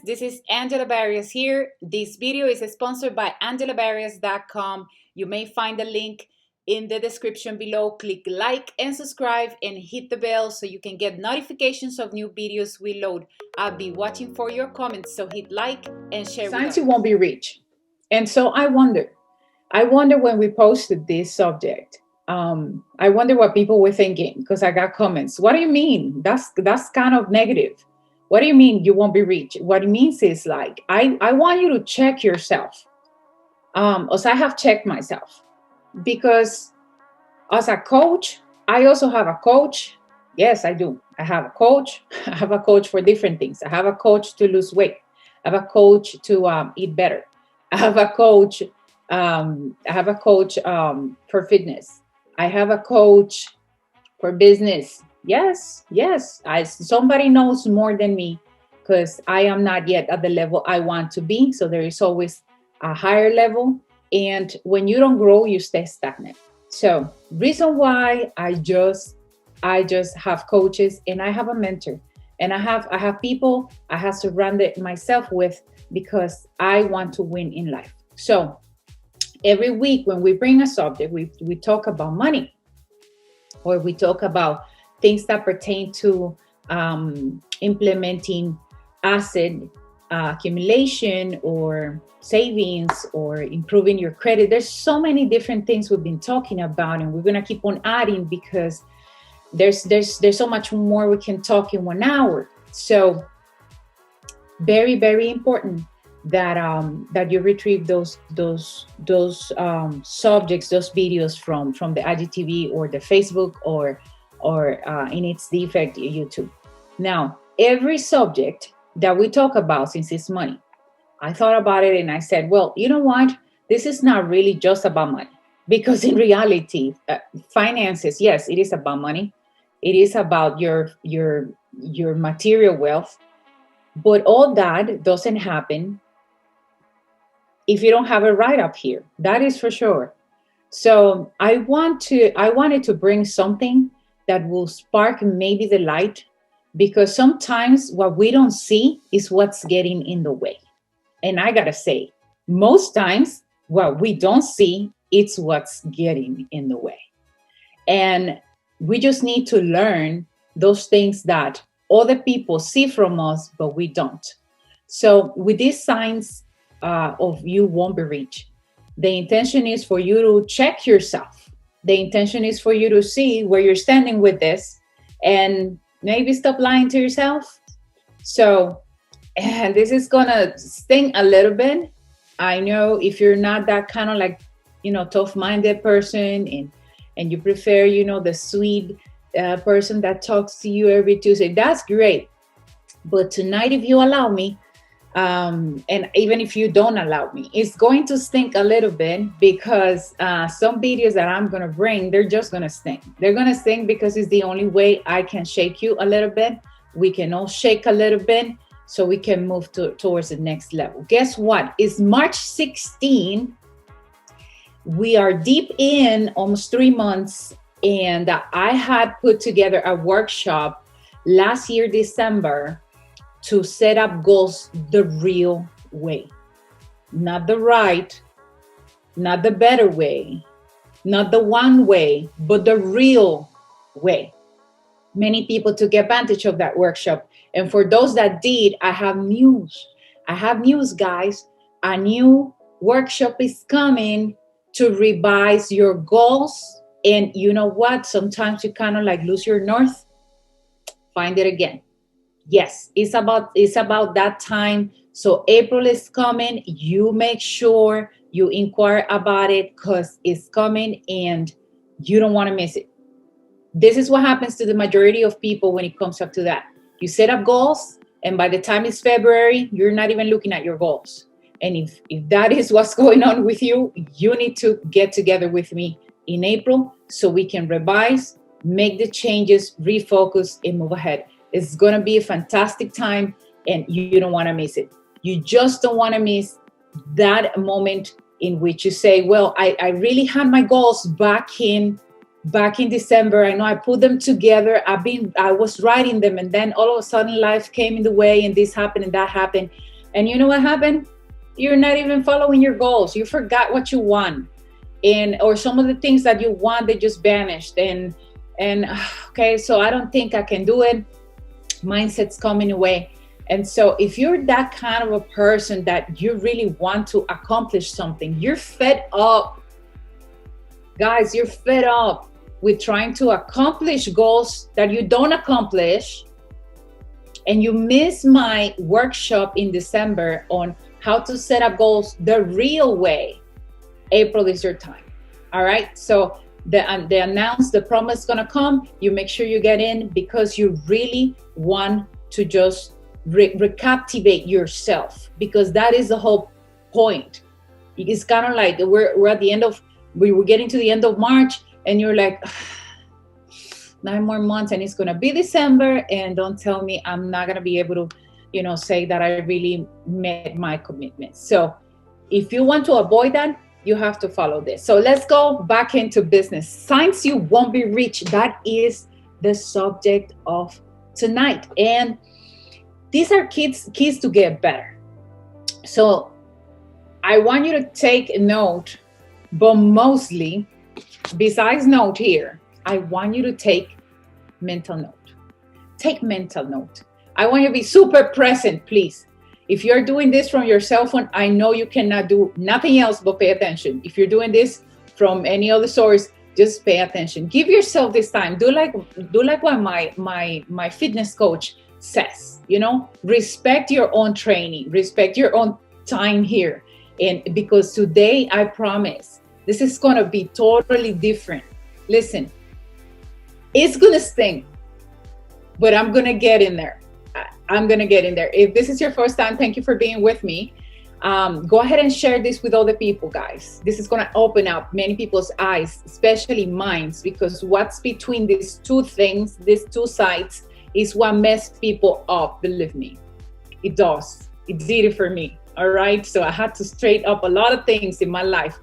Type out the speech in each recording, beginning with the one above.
This is Angela Barrios here. This video is sponsored by angelabarrios.com. You may find the link in the description below. Click like and subscribe and hit the bell so you can get notifications of new videos we load. I'll be watching for your comments, so hit like and share. Signs you won't be rich. And so I wonder when we posted this subject, I wonder what people were thinking, because I got comments. What do you mean? That's kind of negative. What do you mean you won't be rich? What it means is like, I want you to check yourself. As I have checked myself, because as a coach, I also have a coach. Yes, I do. I have a coach. I have a coach for different things. I have a coach to lose weight. I have a coach to eat better. I have a coach. For fitness. I have a coach for business. Yes. Somebody knows more than me, because I am not yet at the level I want to be. So there is always a higher level. And when you don't grow, you stay stagnant. So reason why I just have coaches and I have a mentor, and I have people I have surrounded myself with, because I want to win in life. So every week when we bring a subject, we talk about money, or we talk about things that pertain to implementing asset accumulation or savings or improving your credit. There's so many different things we've been talking about, and we're going to keep on adding, because there's so much more we can talk in 1 hour. So very, very important that you retrieve those subjects, those videos from the IGTV or the Facebook or in its defect YouTube. Now, every subject that we talk about, since it's money, I thought about it and I said, well, you know what? This is not really just about money, because in reality, finances, yes, it is about money. It is about your material wealth, but all that doesn't happen if you don't have it right up here. That is for sure. So I wanted to bring something that will spark maybe the light, because sometimes what we don't see is what's getting in the way. And I gotta say, most times what we don't see, it's what's getting in the way. And we just need to learn those things that other people see from us, but we don't. So with these signs of you won't be rich, the intention is for you to check yourself. The intention is for you to see where you're standing with this, and maybe stop lying to yourself. So, and this is gonna sting a little bit. I know if you're not that kind of like, tough-minded person, and you prefer, the sweet person that talks to you every Tuesday, that's great. But tonight, if you allow me, and even if you don't allow me, it's going to stink a little bit, because some videos that I'm going to bring, they're just going to stink. They're going to stink because it's the only way I can shake you a little bit. We can all shake a little bit so we can move towards the next level. Guess what? It's March 16. We are deep in almost 3 months, and I had put together a workshop last year, December, to set up goals the real way. Not the right, not the better way, not the one way, but the real way. Many people took advantage of that workshop. And for those that did, I have news. Guys. A new workshop is coming to revise your goals. And you know what? Sometimes you kind of like lose your north. Find it again. Yes, it's about that time. So April is coming. You make sure you inquire about it, because it's coming and you don't want to miss it. This is what happens to the majority of people when it comes up to that. You set up goals, and by the time it's February, you're not even looking at your goals. And if that is what's going on with you, you need to get together with me in April so we can revise, make the changes, refocus, and move ahead. It's going to be a fantastic time, and you don't want to miss it. You just don't want to miss that moment in which you say, well, I really had my goals back in December. I know I put them together. I was writing them, and then all of a sudden life came in the way, and this happened and that happened. And you know what happened? You're not even following your goals. You forgot what you want, and or some of the things that you want, they just vanished. And okay, so I don't think I can do it. Mindset's coming away. And so if you're that kind of a person that you really want to accomplish something, you're fed up, guys, you're fed up with trying to accomplish goals that you don't accomplish, and you miss my workshop in December on how to set up goals the real way, April is your time. All right. So they announced the promo is going to come. You make sure you get in because you really want to just recaptivate yourself, because that is the whole point. It's kind of like we're at the end of, we were getting to the end of March, and you're like, 9 more months and it's going to be December, and don't tell me I'm not going to be able to, say that I really met my commitment. So if you want to avoid that, you have to follow this. So let's go back into business. Signs you won't be rich. That is the subject of tonight. And these are keys to get better. So I want you to take note, but mostly, besides note here, I want you to take mental note. Take mental note. I want you to be super present, please. If you're doing this from your cell phone, I know you cannot do nothing else but pay attention. If you're doing this from any other source, just pay attention. Give yourself this time. Do like what my fitness coach says. Respect your own training. Respect your own time here. And because today, I promise, this is going to be totally different. Listen, it's going to stink, but I'm going to get in there. I'm going to get in there. If this is your first time, thank you for being with me. Go ahead and share this with other people, guys. This is going to open up many people's eyes, especially minds, because what's between these two things, these two sides, is what messes people up, believe me. It does. It did it for me, all right? So I had to straighten up a lot of things in my life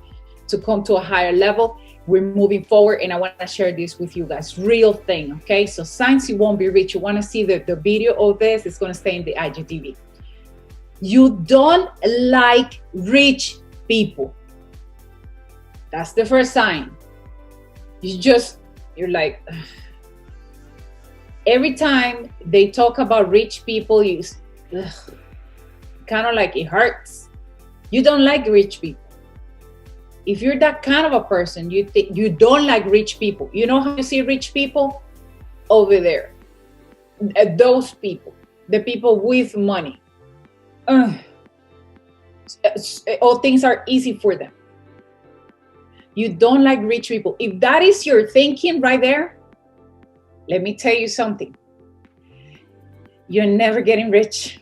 to come to a higher level. We're moving forward, and I want to share this with you guys. Real thing, okay? So signs you won't be rich. You want to see the video of this? It's going to stay in the IGTV. You don't like rich people. That's the first sign. You're like, ugh. Every time they talk about rich people, kind of like it hurts. You don't like rich people. If you're that kind of a person, you don't like rich people. You know how you see rich people? Over there. Those people. The people with money. All things are easy for them. You don't like rich people. If that is your thinking right there, let me tell you something. You're never getting rich.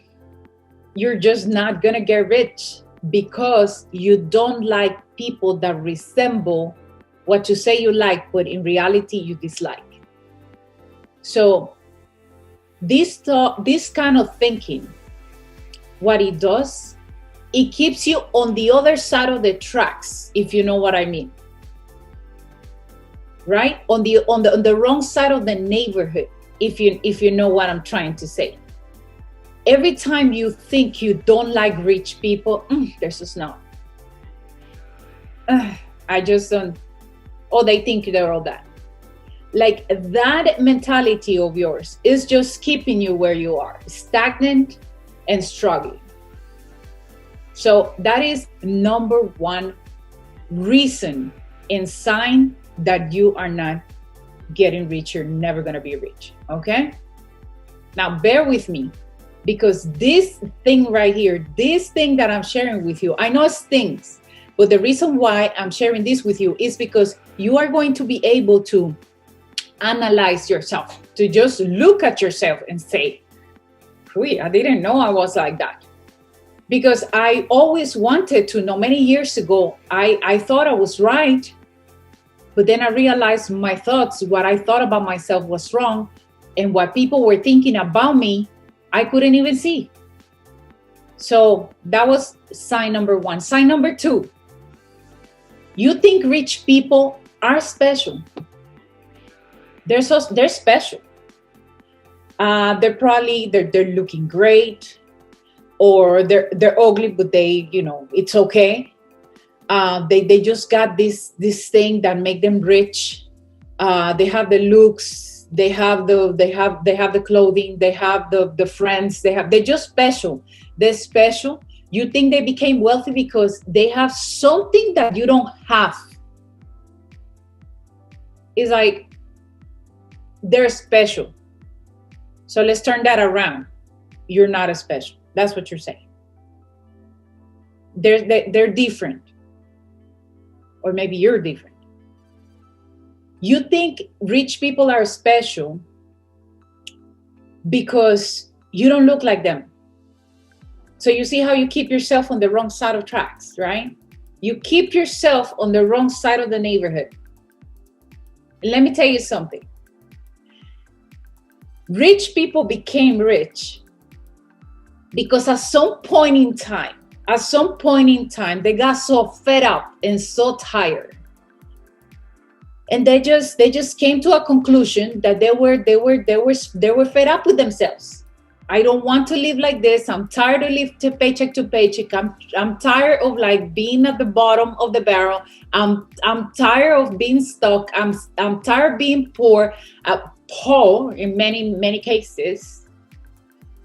You're just not going to get rich because you don't like people that resemble what you say you like, but in reality you dislike. So this kind of thinking, what it does, it keeps you on the other side of the tracks, if you know what I mean. Right? On the wrong side of the neighborhood, if you know what I'm trying to say. Every time you think you don't like rich people, there's a snot. I just don't. Oh, they think they're all that. Like that mentality of yours is just keeping you where you are, stagnant and struggling. So that is number one reason and sign that you are not getting rich. You're never going to be rich. Okay? Now bear with me, because this thing right here, this thing that I'm sharing with you, I know it stings, but the reason why I'm sharing this with you is because you are going to be able to analyze yourself, to just look at yourself and say, I didn't know I was like that. Because I always wanted to know. Many years ago, I thought I was right, but then I realized my thoughts, what I thought about myself was wrong, and what people were thinking about me, I couldn't even see. So that was sign number one. Sign number two, you think rich people are special. They're special. They're looking great. or they're ugly, but they, it's okay. They just got this thing that make them rich. They have the looks, they have the clothing, they have the friends, they're just special. They're special. You think they became wealthy because they have something that you don't have. It's like they're special. So let's turn that around. You're not as special. That's what you're saying. They're different. Or maybe you're different. You think rich people are special because you don't look like them. So you see how you keep yourself on the wrong side of tracks, right? You keep yourself on the wrong side of the neighborhood. And let me tell you something. Rich people became rich because at some point in time, they got so fed up and so tired. And they just came to a conclusion that they were fed up with themselves. I don't want to live like this. I'm tired of living paycheck to paycheck. I'm tired of like being at the bottom of the barrel. I'm tired of being stuck. I'm tired of being poor in many cases.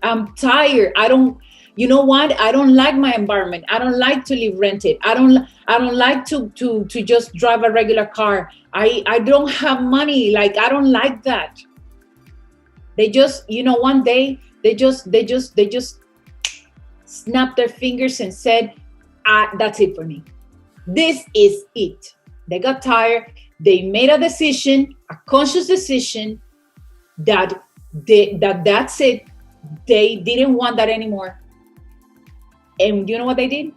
I'm tired. You know what? I don't like my environment. I don't like to live rented. I don't like to just drive a regular car. I don't have money. Like, I don't like that. They just, one day they just snapped their fingers and said, that's it for me. This is it. They got tired. They made a decision, a conscious decision that's it. They didn't want that anymore. And you know what they did?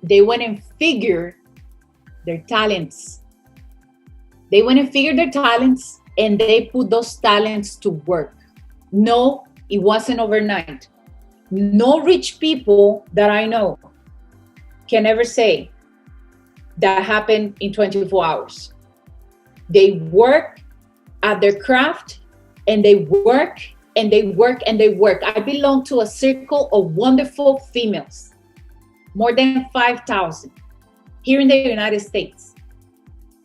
They went and figured their talents. And they put those talents to work. No, it wasn't overnight. No rich people that I know can ever say that happened in 24 hours. They work at their craft, and they work and they work and they work. I belong to a circle of wonderful females, more than 5,000 here in the United States.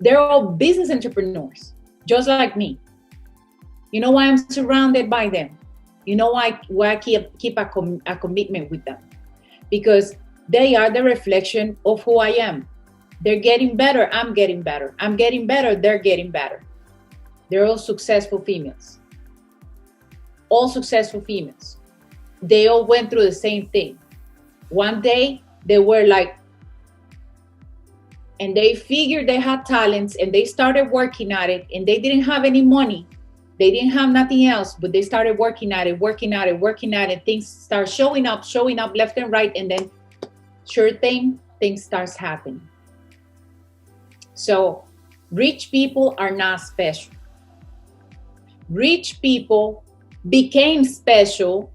They're all business entrepreneurs, just like me. You know why I'm surrounded by them? You know why I keep a commitment with them? Because they are the reflection of who I am. They're getting better, I'm getting better. I'm getting better, they're getting better. They're all successful females. All successful females. They all went through the same thing. One day, they were like, and they figured they had talents, and they started working at it, and they didn't have any money. They didn't have nothing else, but they started working at it. Things start showing up left and right, and then sure thing, things starts happening. So rich people are not special. Rich people became special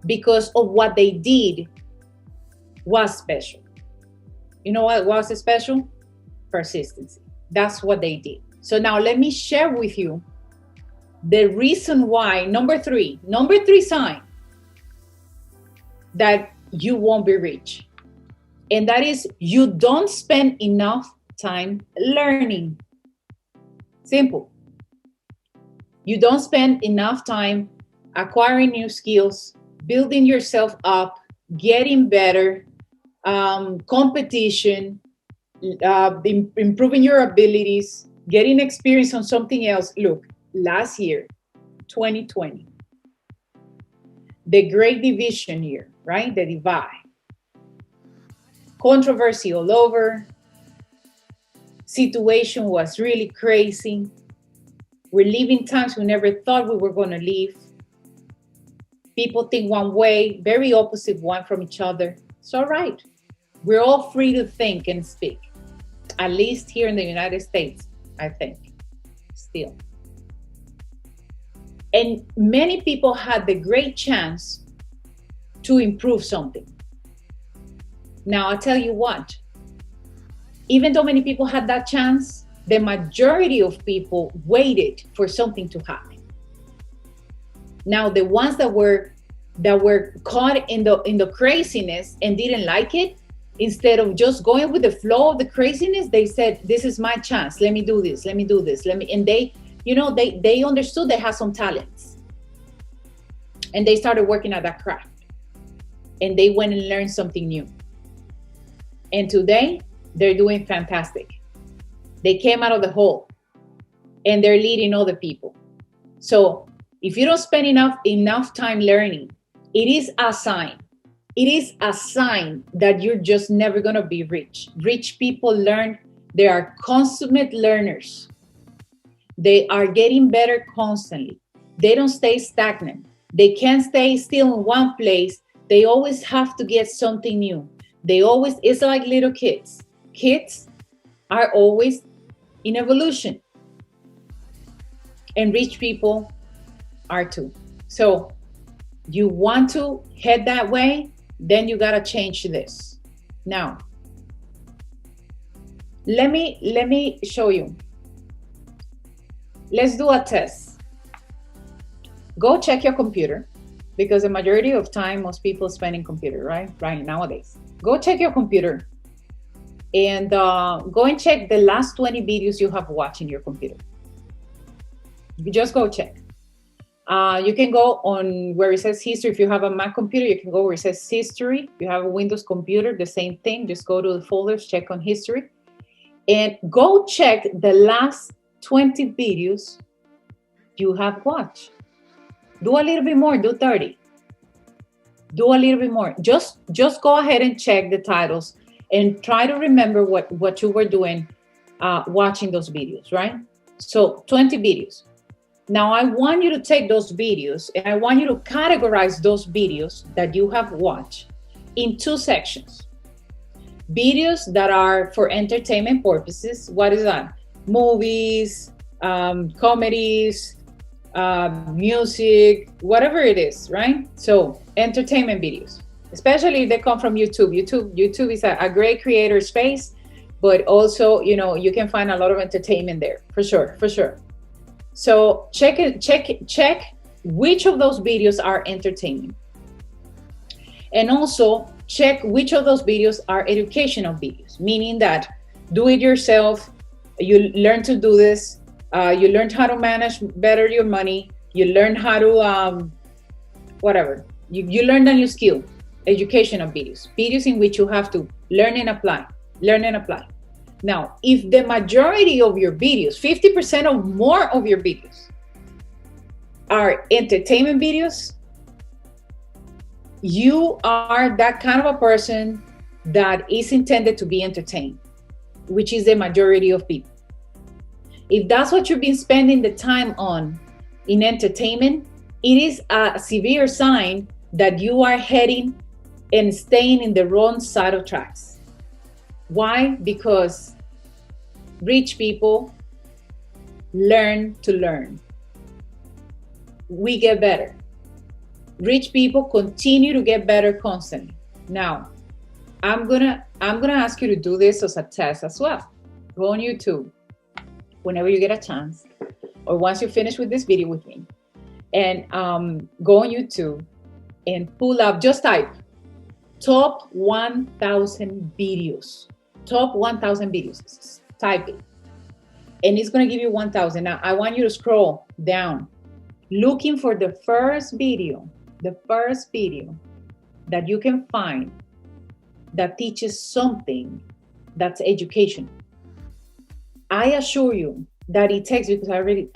because of what they did was special. You know what was special? Persistency. That's what they did. So now let me share with you the reason why, number three sign that you won't be rich. And that is, you don't spend enough time learning. Simple. You don't spend enough time acquiring new skills, building yourself up, getting better, competition, improving your abilities, getting experience on something else. Look, last year, 2020, the Great Division year, right? The divide. Controversy all over. Situation was really crazy. We're living times we never thought we were going to live. People think one way, very opposite one from each other. It's all right. We're all free to think and speak. At least here in the United States, I think, still. And many people had the great chance to improve something. Now, I'll tell you what, even though many people had that chance, the majority of people waited for something to happen. Now, the ones that were that were caught in the craziness and didn't like it. Instead of just going with the flow of the craziness, they said, this is my chance, let me do this, let me do this, let me. And they, they understood they had some talents, and they started working at that craft, and they went and learned something new, and today they're doing fantastic. They came out of the hole and they're leading other people. So if you don't spend enough time learning, it is a sign. It is a sign that you're just never going to be rich. Rich people learn. They are consummate learners. They are getting better constantly. They don't stay stagnant. They can't stay still in one place. They always have to get something new. It's like little kids. Kids are always in evolution. And rich people are too. So you want to head that way, then you got to change this. Now, let me show you. Let's do a test. Go check your computer, because the majority of time most people spend in computer, right nowadays. Go check your computer and go and check the last 20 videos you have watched in your computer. You just go check. You can go on where it says history. If you have a Mac computer, you can go where it says history. If you have a Windows computer, the same thing. Just go to the folders, check on history, and go check the last 20 videos you have watched. Do a little bit more, do 30. Do a little bit more. Just go ahead and check the titles and try to remember what you were doing watching those videos, right? So 20 videos. Now I want you to take those videos and I want you to categorize those videos that you have watched in two sections. Videos that are for entertainment purposes. What is that? Movies, comedies, music, whatever it is, right? So entertainment videos, especially if they come from YouTube. YouTube is a great creator space, but also, you can find a lot of entertainment there, for sure. So check which of those videos are entertaining, and also check which of those videos are educational videos, meaning that do it yourself. You learn to do this. You learned how to manage better your money. You learn how to whatever. You learned a new skill. Educational videos in which you have to learn and apply. Now, if the majority of your videos, 50% or more of your videos are entertainment videos, you are that kind of a person that is intended to be entertained, which is the majority of people. If that's what you've been spending the time on in entertainment, it is a severe sign that you are heading and staying in the wrong side of tracks. Why? Because rich people learn to learn. We get better. Rich people continue to get better constantly. Now, I'm gonna ask you to do this as a test as well. Go on YouTube whenever you get a chance, or once you finish with this video with me, and go on YouTube and pull up, just type top 1,000 videos. Top 1,000 videos. Type it. And it's going to give you 1,000. Now, I want you to scroll down, looking for the first video that you can find that teaches something that's education. I assure you that it takes, because I already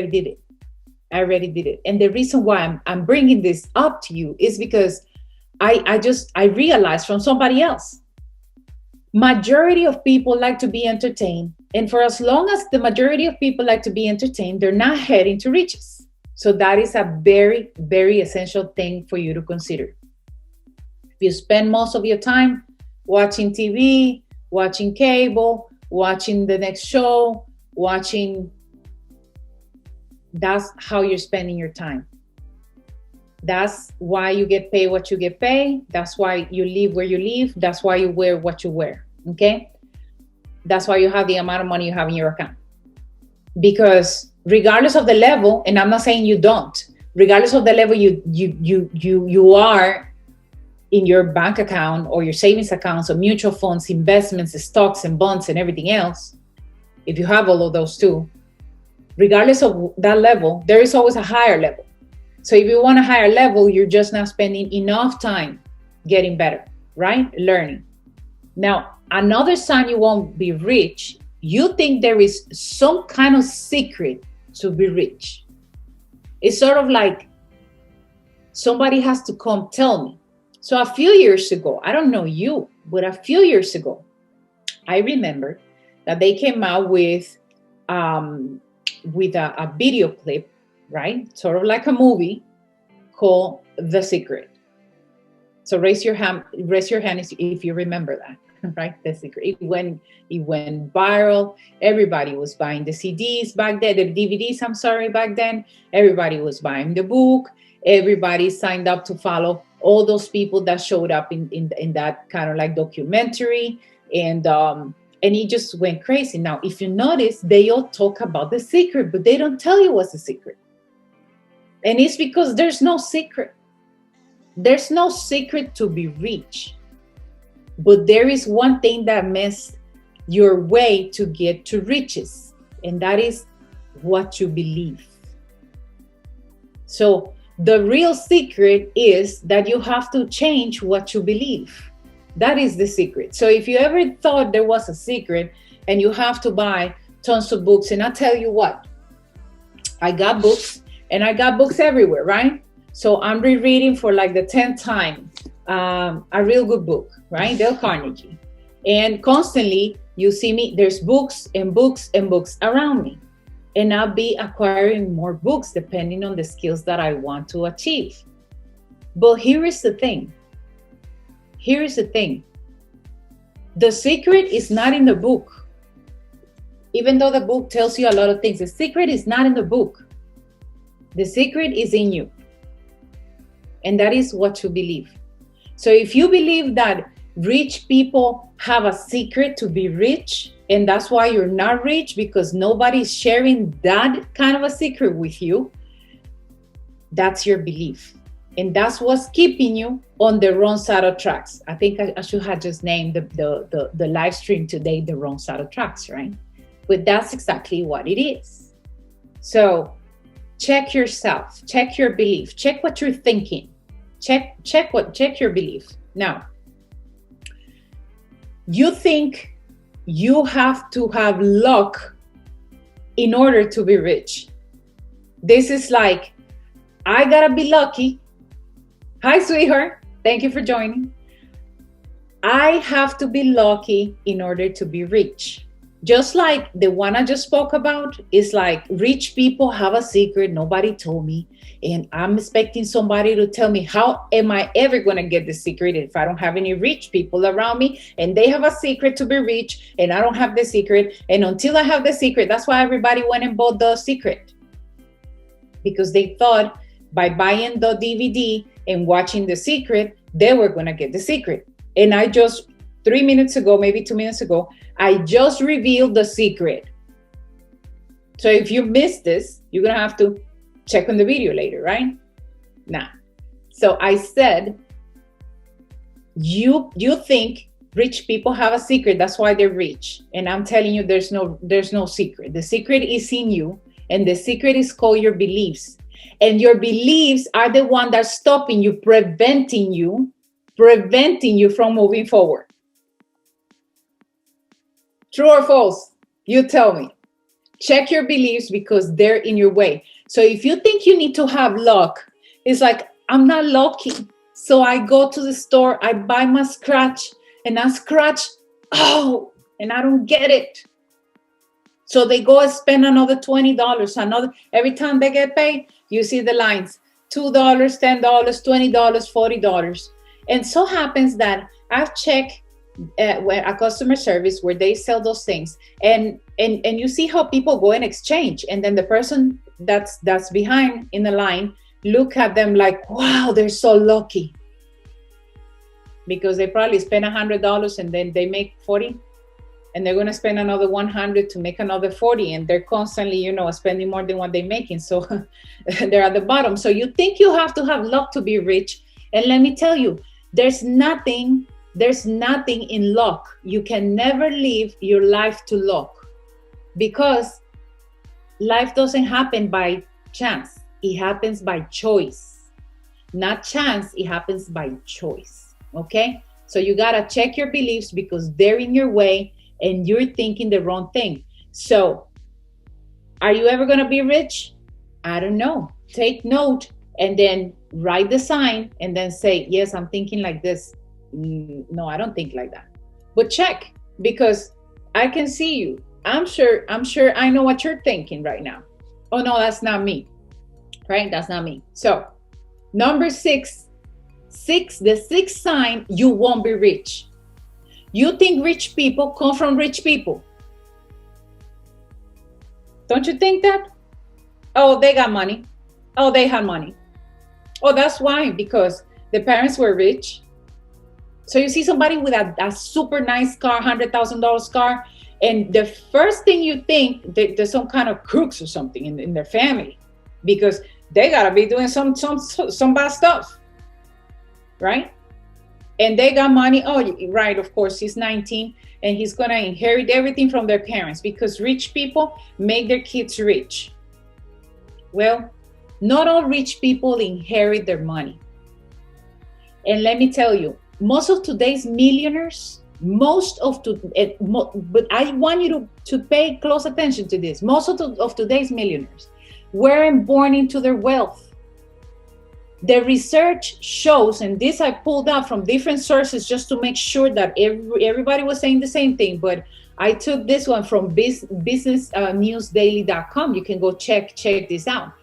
did it. And the reason why I'm bringing this up to you is because I realized from somebody else. Majority of people like to be entertained. And for as long as the majority of people like to be entertained, they're not heading to riches. So that is a very, very essential thing for you to consider. If you spend most of your time watching TV, watching cable, watching the next show, that's how you're spending your time. That's why you get paid what you get paid. That's why you live where you live. That's why you wear what you wear. Okay? That's why you have the amount of money you have in your account. Because regardless of the level, and I'm not saying you don't, regardless of the level you are in your bank account or your savings accounts or mutual funds, investments, stocks and bonds and everything else, if you have all of those too, regardless of that level, there is always a higher level. So if you want a higher level, you're just not spending enough time getting better, right? Learning. Now, another sign you won't be rich, you think there is some kind of secret to be rich. It's sort of like somebody has to come tell me. So a few years ago, I don't know you, but a few years ago, I remember that they came out with a video clip, right? Sort of like a movie called The Secret. So raise your hand if you remember that, right? The Secret. It went viral. Everybody was buying the CDs back then, the DVDs, I'm sorry, back then. Everybody was buying the book. Everybody signed up to follow all those people that showed up in that kind of like documentary. And it just went crazy. Now, if you notice, they all talk about the secret, but they don't tell you what's the secret. And it's because there's no secret. There's no secret to be rich. But there is one thing that makes your way to get to riches, and that is what you believe. So the real secret is that you have to change what you believe. That is the secret. So if you ever thought there was a secret and you have to buy tons of books, and I tell you what, I got books and I got books everywhere, right? So I'm rereading for like the 10th time a real good book, right? Dale Carnegie. And constantly you see me, there's books and books and books around me. And I'll be acquiring more books depending on the skills that I want to achieve. But here is the thing. Here is the thing. The secret is not in the book. Even though the book tells you a lot of things, the secret is not in the book. The secret is in you. And that is what you believe. So if you believe that rich people have a secret to be rich, and that's why you're not rich, because nobody's sharing that kind of a secret with you, that's your belief. And that's what's keeping you on the wrong side of tracks. I think I should have just named the live stream today, The Wrong Side of Tracks, right? But that's exactly what it is. So check yourself, check your belief, check what you're thinking, check your belief. Now, you think you have to have luck in order to be rich. This is like, I gotta be lucky. Hi, sweetheart. Thank you for joining. I have to be lucky in order to be rich. Just like the one I just spoke about, is like rich people have a secret nobody told me, and I'm expecting somebody to tell me, how am I ever going to get the secret if I don't have any rich people around me and they have a secret to be rich and I don't have the secret? And until I have the secret, that's why everybody went and bought The Secret, because they thought by buying the DVD and watching The Secret, they were going to get the secret. And I just 3 minutes ago, maybe 2 minutes ago, I just revealed the secret. So if you missed this, you're going to have to check on the video later, right? Nah. So I said, you think rich people have a secret, that's why they're rich. And I'm telling you, there's no secret. The secret is in you, and the secret is called your beliefs. And your beliefs are the one that's stopping you, preventing you from moving forward. True or false? You tell me. Check your beliefs, because they're in your way. So if you think you need to have luck, it's like, I'm not lucky. So I go to the store, I buy my scratch, and I scratch, and I don't get it. So they go and spend another $20, every time they get paid, you see the lines, $2, $10, $20, $40. And so happens that I've checked a customer service where they sell those things, and you see how people go and exchange, and then the person that's behind in the line look at them like, wow, they're so lucky, because they probably spend $100 and then they make 40, and they're going to spend another 100 to make another 40, and they're constantly, spending more than what they're making. So they're at the bottom. So you think you have to have luck to be rich. And let me tell you, there's nothing in luck. You can never live your life to luck, because life doesn't happen by chance. It happens by choice. Not chance, it happens by choice. Okay? So you got to check your beliefs, because they're in your way and you're thinking the wrong thing. So, are you ever going to be rich? I don't know. Take note and then write the sign and then say, yes, I'm thinking like this. No, I don't think like that. But check, because I can see you. I'm sure I know what you're thinking right now. Oh no, that's not me. Right? That's not me. So, number six, the sixth sign, you won't be rich. You think rich people come from rich people. Don't you think that? Oh, they got money. Oh, they had money. Oh, that's why, because the parents were rich. So you see somebody with a super nice car, $100,000 car, and the first thing you think that there's some kind of crooks or something in their family, because they gotta be doing some bad stuff, right? And they got money. Oh, right, of course, he's 19 and he's gonna inherit everything from their parents, because rich people make their kids rich. Well, not all rich people inherit their money. And let me tell you, most of today's millionaires, but I want you to pay close attention to this. Most of today's millionaires weren't born into their wealth. The research shows, and this I pulled out from different sources just to make sure that everybody was saying the same thing, but I took this one from businessnewsdaily.com. You can go check this out.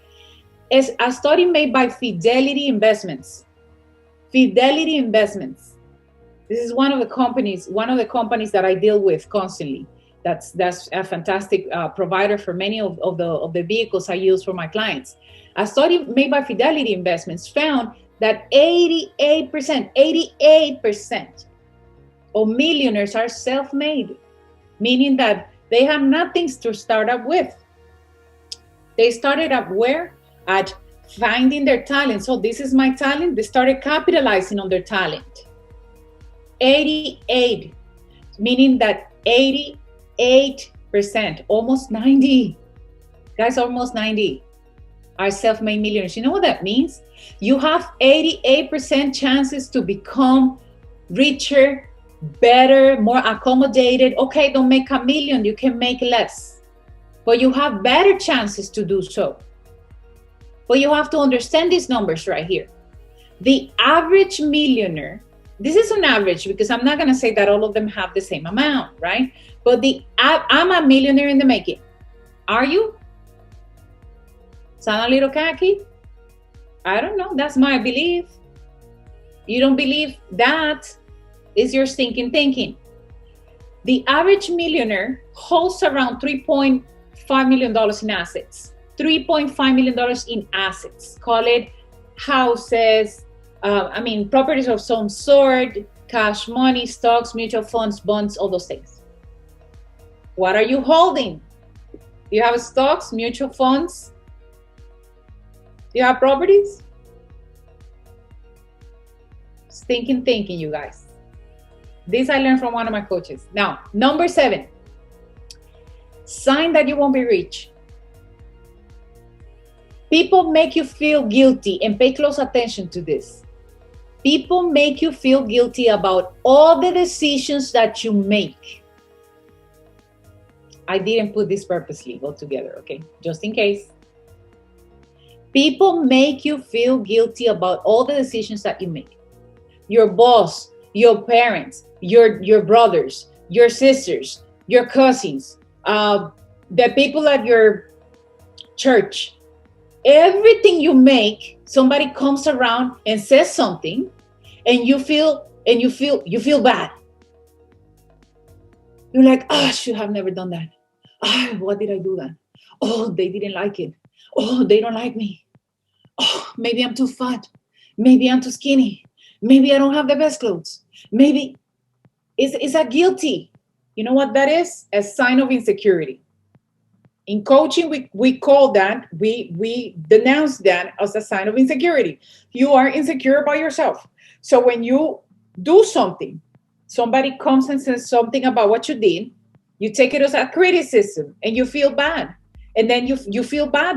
It's a study made by Fidelity Investments. Fidelity Investments. This is one of the companies that I deal with constantly. That's a fantastic provider for many of the vehicles I use for my clients. A study made by Fidelity Investments found that 88% of millionaires are self-made, meaning that they have nothing to start up with. They started up where? At finding their talent. So this is my talent. They started capitalizing on their talent. 88, meaning that 88%, almost 90, guys, almost 90 are self-made millionaires. You know what that means? You have 88% chances to become richer, better, more accommodated. Okay, don't make $1 million, you can make less, but you have better chances to do so. But you have to understand these numbers right here. The average millionaire, this is an average because I'm not going to say that all of them have the same amount, right? But I'm a millionaire in the making. Are you? Sound a little cocky? I don't know. That's my belief. You don't believe that? Is your stinking thinking. The average millionaire holds around $3.5 million in assets. $3.5 million in assets. Call it houses, properties of some sort, cash money, stocks, mutual funds, bonds, all those things. What are you holding? Do you have stocks, mutual funds? Do you have properties? Stinking thinking, you guys. This I learned from one of my coaches. Now, number 7, sign that you won't be rich. People make you feel guilty, and pay close attention to this. People make you feel guilty about all the decisions that you make. I didn't put this purposely all together, okay? Just in case. People make you feel guilty about all the decisions that you make. Your boss, your parents, your brothers, your sisters, your cousins, the people at your church. Everything you make, somebody comes around and says something, and you feel bad. You're like, I should have never done that. Why did I do that? Oh, they didn't like it. Oh, they don't like me. Oh, maybe I'm too fat. Maybe I'm too skinny. Maybe I don't have the best clothes. Maybe it's a guilty. You know what that is? A sign of insecurity. In coaching, we call that, we denounce that as a sign of insecurity. You are insecure about yourself. So when you do something, somebody comes and says something about what you did, you take it as a criticism and you feel bad. And then you feel bad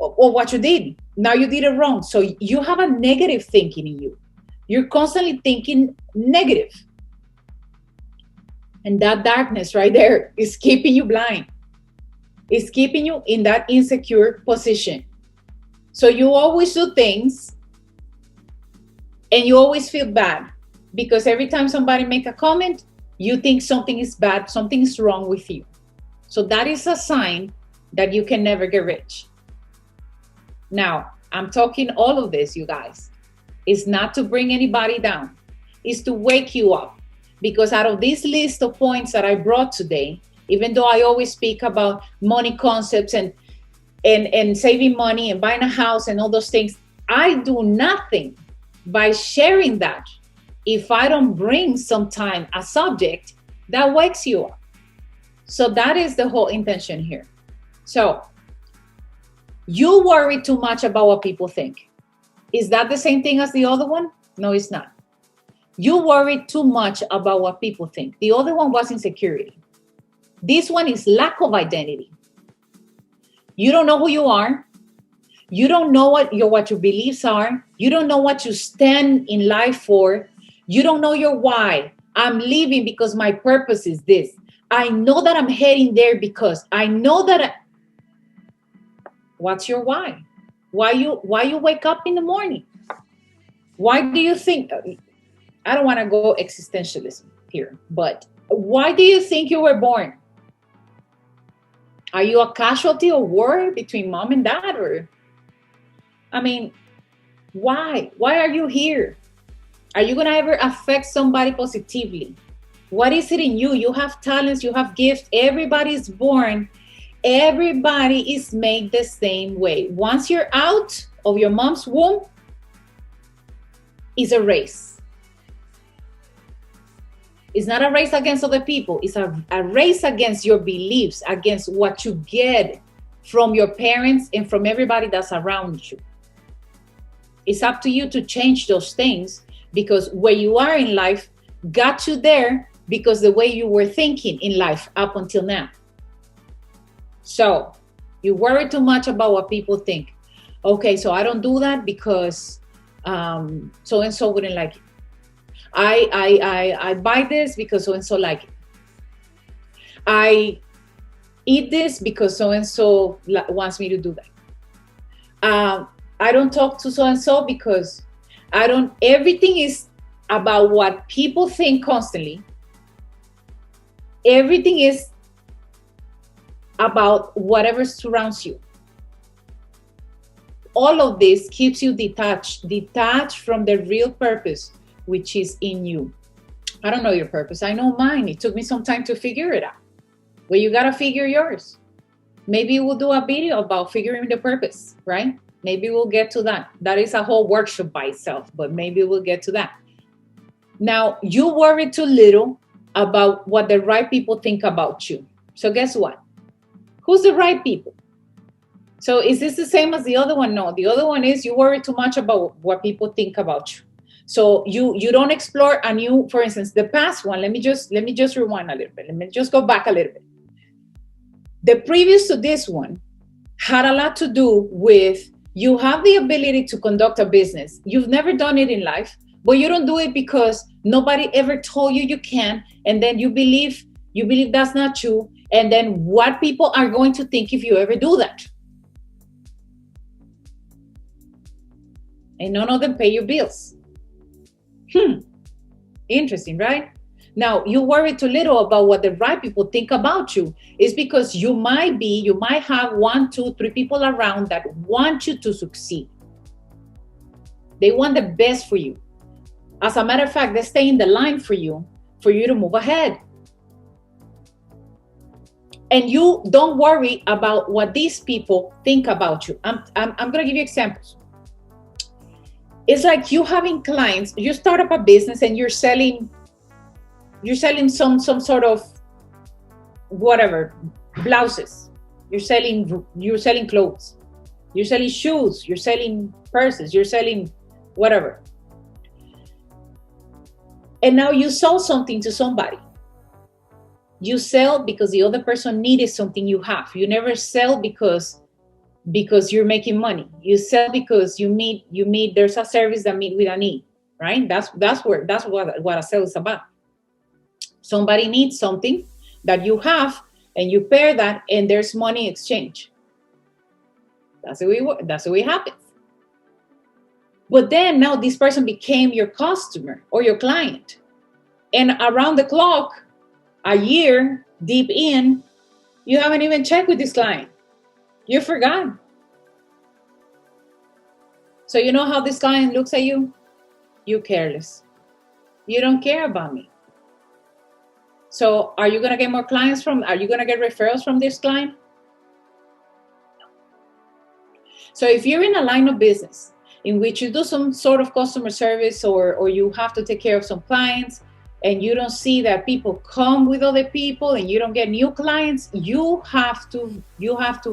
of what you did. Now you did it wrong. So you have a negative thinking in you. You're constantly thinking negative. And that darkness right there is keeping you blind. It's keeping you in that insecure position. So you always do things and you always feel bad because every time somebody make a comment, you think something is bad, something is wrong with you. So that is a sign that you can never get rich. Now, I'm talking all of this, you guys. It's not to bring anybody down. It's to wake you up. Because out of this list of points that I brought today, even though I always speak about money concepts and saving money and buying a house and all those things, I do nothing by sharing that if I don't bring sometime a subject that wakes you up. So that is the whole intention here. So you worry too much about what people think. Is that the same thing as the other one? No, it's not. You worry too much about what people think. The other one was insecurity. This one is lack of identity. You don't know who you are. You don't know what your beliefs are. You don't know what you stand in life for. You don't know your why. I'm living because my purpose is this. I know that I'm heading there because I know that. What's your why? Why you wake up in the morning? Why do you think? I don't want to go existentialism here, but why do you think you were born? Are you a casualty of war between mom and dad? Or, I mean, why? Why are you here? Are you going to ever affect somebody positively? What is it in you? You have talents, you have gifts. Everybody's born. Everybody is made the same way. Once you're out of your mom's womb, it's a race. It's not a race against other people. It's a race against your beliefs, against what you get from your parents and from everybody that's around you. It's up to you to change those things because where you are in life got you there because the way you were thinking in life up until now. So you worry too much about what people think. Okay, so I don't do that because so-and-so wouldn't like it. I buy this because so-and-so like it. I eat this because so-and-so wants me to do that. I don't talk to so-and-so because everything is about what people think constantly. Everything is about whatever surrounds you. All of this keeps you detached from the real purpose, which is in you. I don't know your purpose. I know mine. It took me some time to figure it out. Well, you got to figure yours. Maybe we'll do a video about figuring the purpose, right? Maybe we'll get to that. That is a whole workshop by itself, but maybe we'll get to that. Now, you worry too little about what the right people think about you. So guess what? Who's the right people? So is this the same as the other one? No, the other one is you worry too much about what people think about you. So you don't explore a new, for instance, the past one. Let me just rewind a little bit. Let me just go back a little bit. The previous to this one had a lot to do with you have the ability to conduct a business. You've never done it in life, but you don't do it because nobody ever told you you can, and then you believe that's not true. And then what people are going to think if you ever do that? And none of them pay your bills. Interesting, right? Now, you worry too little about what the right people think about you. It's because you might have 1, 2, 3 people around that want you to succeed. They want the best for you. As a matter of fact, they stay in the line for you to move ahead. And you don't worry about what these people think about you. I'm going to give you examples. It's like you having clients, you start up a business and you're selling some sort of whatever, blouses. You're selling clothes. You're selling shoes. You're selling purses. You're selling whatever. And now you sold something to somebody. You sell because the other person needed something you have. You never sell because you're making money. You sell because you meet there's a service that meet with a need, right? That's what a sale is about. Somebody needs something that you have, and you pair that, and there's money exchange. That's the way it happens. But then now this person became your customer or your client, and around the clock, a year deep in, you haven't even checked with this client. You forgot. So you know how this client looks at you? You careless. You don't care about me. So are you going to get more clients are you going to get referrals from this client? So if you're in a line of business in which you do some sort of customer service, or you have to take care of some clients, and you don't see that people come with other people and you don't get new clients, you have to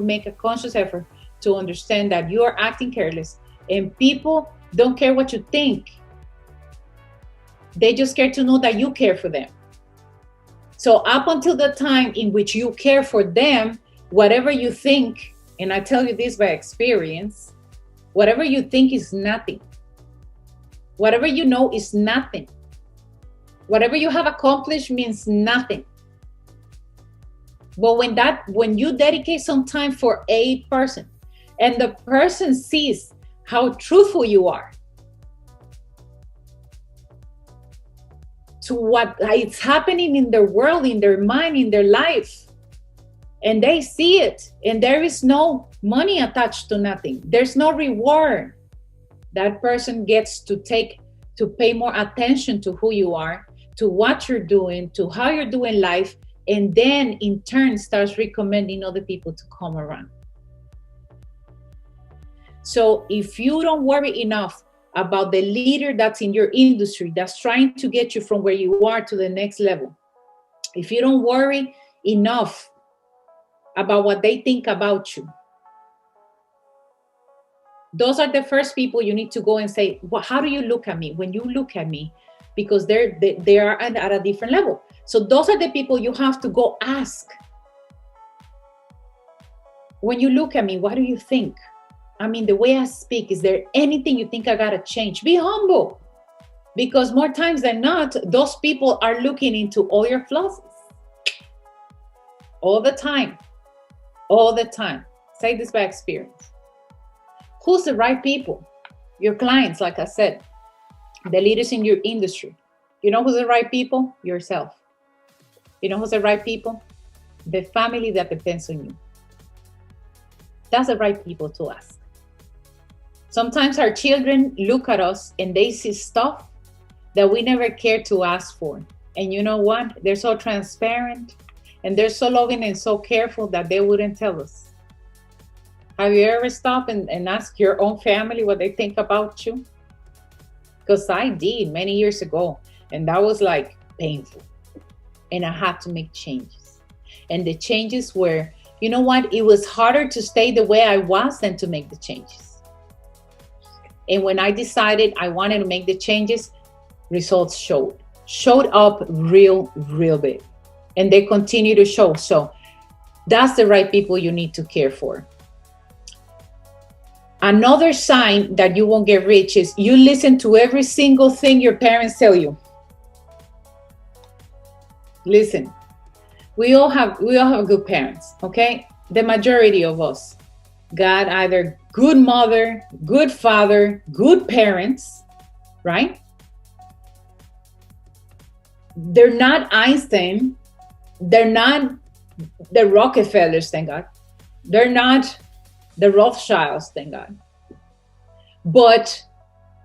make a conscious effort to understand that you are acting careless, and people don't care what you think. They just care to know that you care for them. So up until the time in which you care for them, whatever you think, and I tell you this by experience, whatever you think is nothing. Whatever you know is nothing. Whatever you have accomplished means nothing. But when you dedicate some time for a person, and the person sees how truthful you are to what is happening in their world, in their mind, in their life, and they see it, and there is no money attached to nothing, there's no reward, that person gets to pay more attention to who you are, to what you're doing, to how you're doing life, and then in turn starts recommending other people to come around. So if you don't worry enough about the leader that's in your industry, that's trying to get you from where you are to the next level, if you don't worry enough about what they think about you, those are the first people you need to go and say, well, how do you look at me when you look at me? Because they are at a different level. So those are the people you have to go ask. When you look at me, what do you think? I mean, the way I speak, is there anything you think I gotta change? Be humble. Because more times than not, those people are looking into all your flaws. All the time. All the time. Say this by experience. Who's the right people? Your clients, like I said. The leaders in your industry. You know who's the right people? Yourself. You know who's the right people? The family that depends on you. That's the right people to ask. Sometimes our children look at us and they see stuff that we never cared to ask for. And you know what? They're so transparent and they're so loving and so careful that they wouldn't tell us. Have you ever stopped and asked your own family what they think about you? Because I did many years ago, and that was like painful. And I had to make changes. And the changes were, you know what? It was harder to stay the way I was than to make the changes. And when I decided I wanted to make the changes, results showed up real big. And they continue to show. So that's the right people you need to care for. Another sign that you won't get rich is you listen to every single thing your parents tell you. Listen, we all have good parents, okay? The majority of us got either good mother, good father, good parents, right? They're not Einstein. They're not the Rockefellers, thank God. They're not the Rothschilds, thank God. But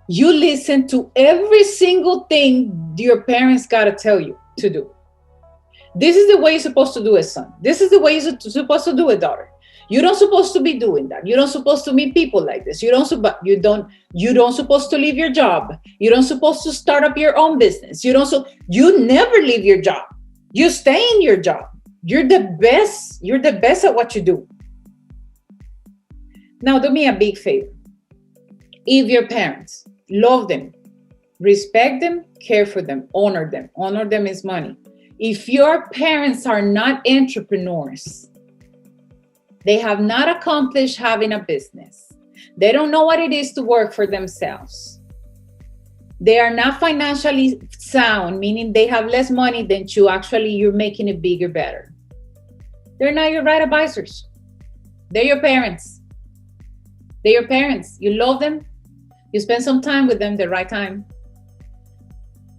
you listen to every single thing your parents got to tell you to do. This is the way you're supposed to do it, son. This is the way you're supposed to do it, daughter. You don't supposed to be doing that. You don't supposed to meet people like this. You don't supposed to leave your job. You don't supposed to start up your own business. You never leave your job. You stay in your job. You're the best. You're the best at what you do. Now, do me a big favor. If your parents love them, respect them, care for them, honor them is money. If your parents are not entrepreneurs, they have not accomplished having a business, they don't know what it is to work for themselves, they are not financially sound, meaning they have less money than you, actually you're making it bigger, better, they're not your right advisors. They're your parents. They're your parents. You love them. You spend some time with them, the right time.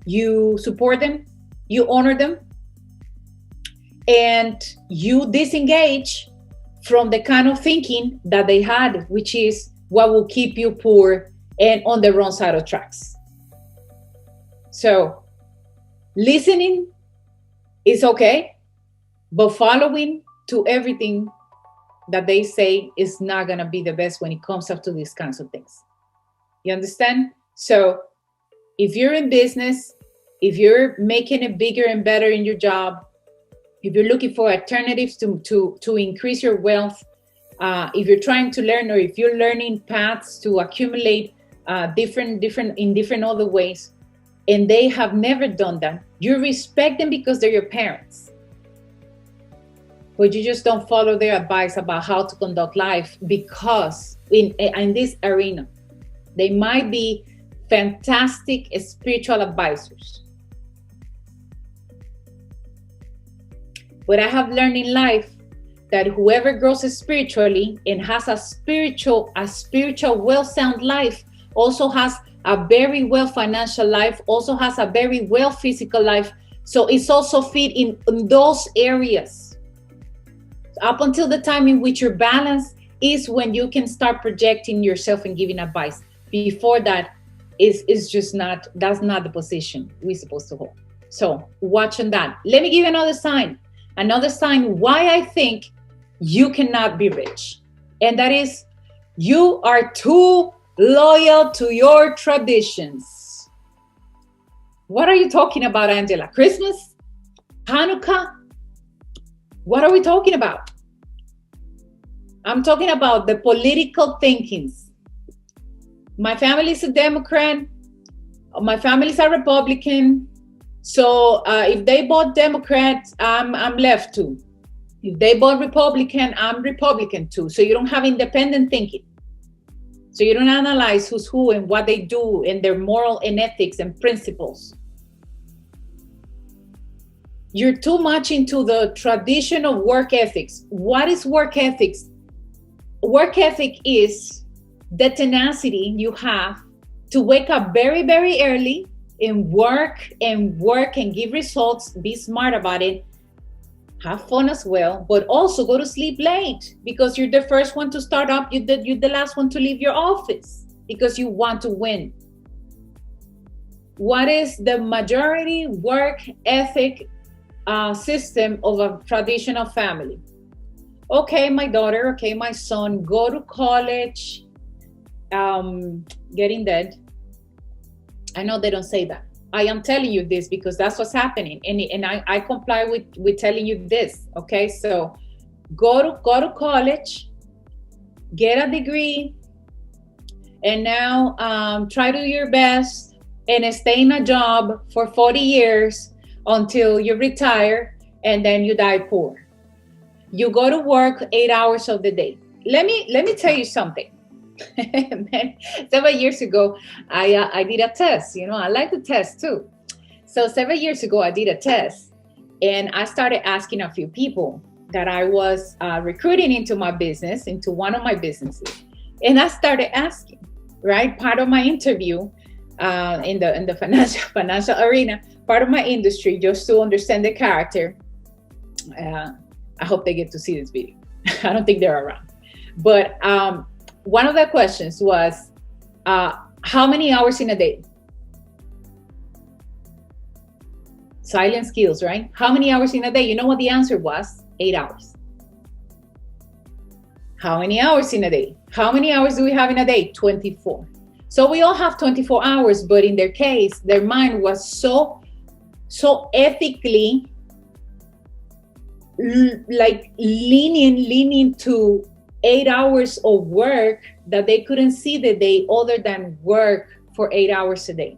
You support them. You honor them. And you disengage from the kind of thinking that they had, which is what will keep you poor and on the wrong side of tracks. So listening is okay, but following to everything that they say is not going to be the best when it comes up to these kinds of things. You understand? So if you're in business, if you're making it bigger and better in your job, if you're looking for alternatives to increase your wealth, if you're trying to learn, or if you're learning paths to accumulate different other ways, and they have never done that, you respect them because they're your parents. But you just don't follow their advice about how to conduct life, because in this arena, they might be fantastic spiritual advisors. But I have learned in life that whoever grows spiritually and has a spiritual well-sound life also has a very well financial life, also has a very well physical life. So it's also fit in those areas. Up until the time in which you're balanced is when you can start projecting yourself and giving advice. Before that is just not, that's not the position we're supposed to hold. So watch on that. Let me give you another sign why I think you cannot be rich. And that is, you are too loyal to your traditions. What are you talking about, Angela? Christmas? Hanukkah? What are we talking about? I'm talking about the political thinkings. My family is a Democrat. My family is a Republican. So if they vote Democrat, I'm left too. If they vote Republican, I'm Republican too. So you don't have independent thinking. So you don't analyze who's who and what they do and their moral and ethics and principles. You're too much into the tradition of work ethics. What is work ethics? Work ethic is the tenacity you have to wake up very, very early and work and give results, be smart about it, have fun as well, but also go to sleep late because you're the first one to start up, you're the last one to leave your office because you want to win. What is the majority work ethic system of a traditional family? Okay, my daughter, okay, my son, go to college, getting dead. I know they don't say that. I am telling you this because that's what's happening, and I comply with telling you this. Okay, so go to college, get a degree, and now try to do your best and stay in a job for 40 years until you retire, and then you die poor. You go to work 8 hours of the day. Let me tell you something. Several years ago, I did a test. You know, I like to test too. So several years ago, I did a test, and I started asking a few people that I was recruiting into my business, into one of my businesses, and I started asking. Right, part of my interview in the financial arena, part of my industry, just to understand the character. I hope they get to see this video. I don't think they're around. But one of the questions was, how many hours in a day? Silent skills, right? How many hours in a day? You know what the answer was? 8 hours. How many hours in a day? How many hours do we have in a day? 24. So we all have 24 hours, but in their case, their mind was so ethically like leaning to 8 hours of work that they couldn't see the day other than work for 8 hours a day.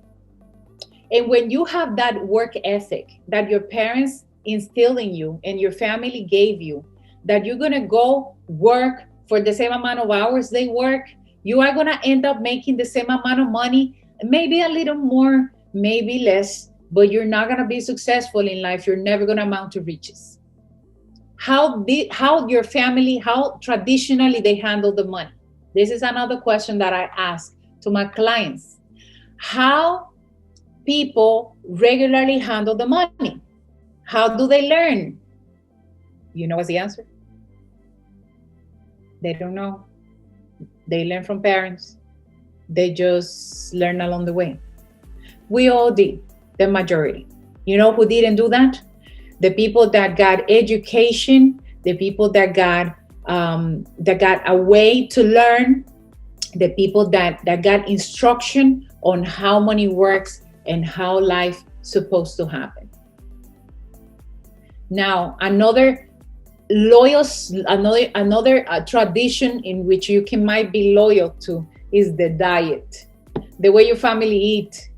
And when you have that work ethic that your parents instilled in you and your family gave you, that you're going to go work for the same amount of hours they work, you are going to end up making the same amount of money, maybe a little more, maybe less, but you're not going to be successful in life. You're never going to amount to riches. How your family, how traditionally they handle the money? This is another question that I ask to my clients. How people regularly handle the money? How do they learn? You know what's the answer? They don't know. They learn from parents. They just learn along the way. We all did, the majority. You know who didn't do that? The people that got education, the people that got a way to learn, the people that got instruction on how money works and how life supposed to happen. Now, another tradition in which you might be loyal to is the diet, the way your family eat.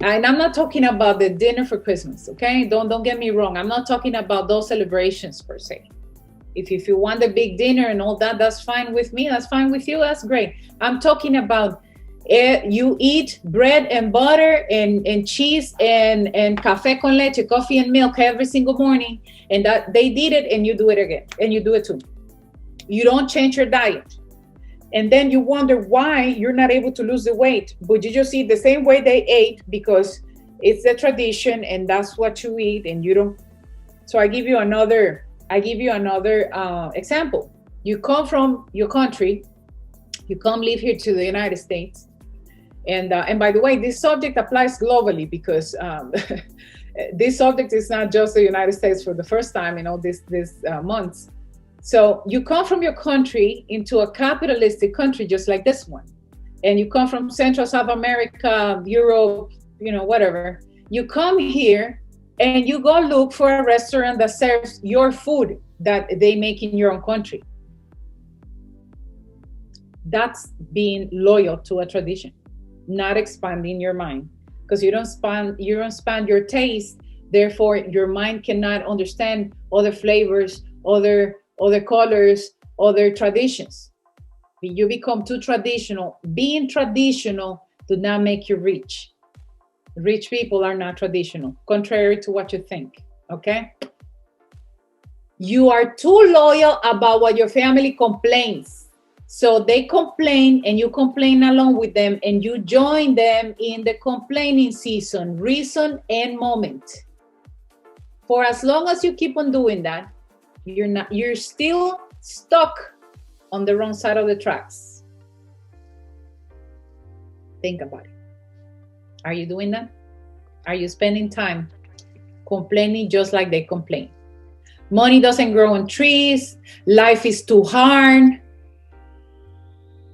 And I'm not talking about the dinner for Christmas, okay? Don't get me wrong. I'm not talking about those celebrations per se. If you want the big dinner and all that, that's fine with me. That's fine with you. That's great. I'm talking about you eat bread and butter and cheese and café con leche, coffee and milk every single morning, and that they did it and you do it again and you do it too. You don't change your diet. And then you wonder why you're not able to lose the weight, but you just eat the same way they ate because it's the tradition and that's what you eat and you don't. So I give you another example. You come from your country, you come live here to the United States. And by the way, this subject applies globally because this subject is not just the United States for the first time in all these months. So you come from your country into a capitalistic country just like this one. And you come from Central, South America, Europe, whatever. You come here and you go look for a restaurant that serves your food that they make in your own country. That's being loyal to a tradition, not expanding your mind, because you don't expand your taste. Therefore, your mind cannot understand other flavors, other colors, other traditions. You become too traditional. Being traditional do not make you rich. Rich people are not traditional, contrary to what you think, okay? You are too loyal about what your family complains. So they complain and you complain along with them and you join them in the complaining season, reason and moment. For as long as you keep on doing that, you're still stuck on the wrong side of the tracks. Think about it. Are you doing that? Are you spending time complaining just like they complain? Money doesn't grow on trees. Life is too hard.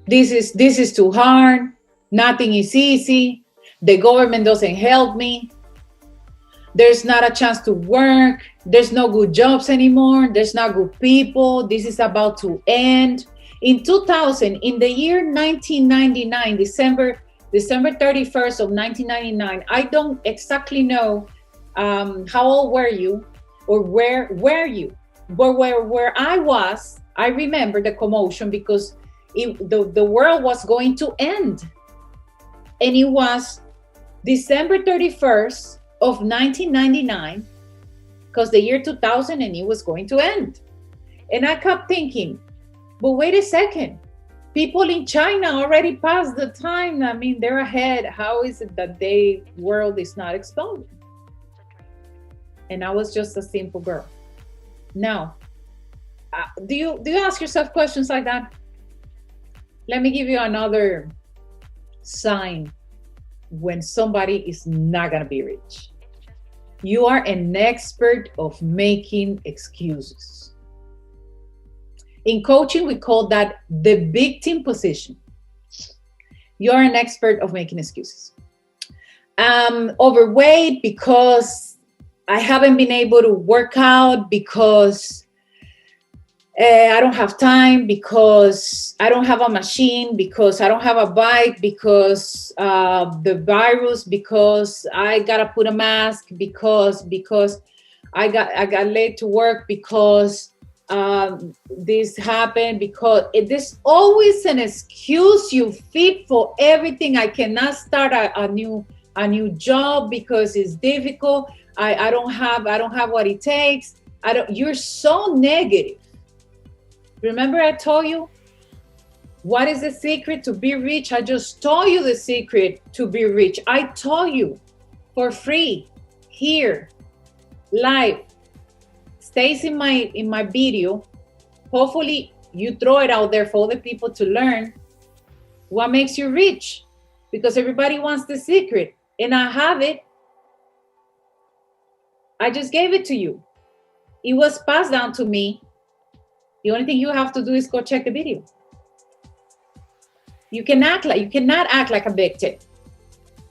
This is too hard. Nothing is easy. The government doesn't help me. There's not a chance to work. There's no good jobs anymore. There's not good people. This is about to end. In 2000, in the year 1999, December 31st of 1999, I don't exactly know how old were you or where were you, but where I was, I remember the commotion because the world was going to end. And it was December 31st of 1999, because the year 2000 and it was going to end. And I kept thinking, but wait a second, people in China already passed the time. I mean, they're ahead. How is it that the world is not exploding? And I was just a simple girl. Now, do you ask yourself questions like that? Let me give you another sign when somebody is not going to be rich. You are an expert of making excuses. In coaching, we call that the victim position. You're an expert of making excuses. I'm overweight because I haven't been able to work out, because I don't have time because I don't have a machine, because I don't have a bike, because the virus, because I gotta put a mask, because I got late to work, because this happened, because there's always an excuse you fit for everything. I cannot start a new job because it's difficult. I don't have what it takes. I don't. You're so negative. Remember, I told you what is the secret to be rich? I just told you the secret to be rich. I told you for free here, live. Stays in my video. Hopefully, you throw it out there for other people to learn what makes you rich, because everybody wants the secret, and I have it. I just gave it to you. It was passed down to me. The only thing you have to do is go check the video. You cannot act like a victim.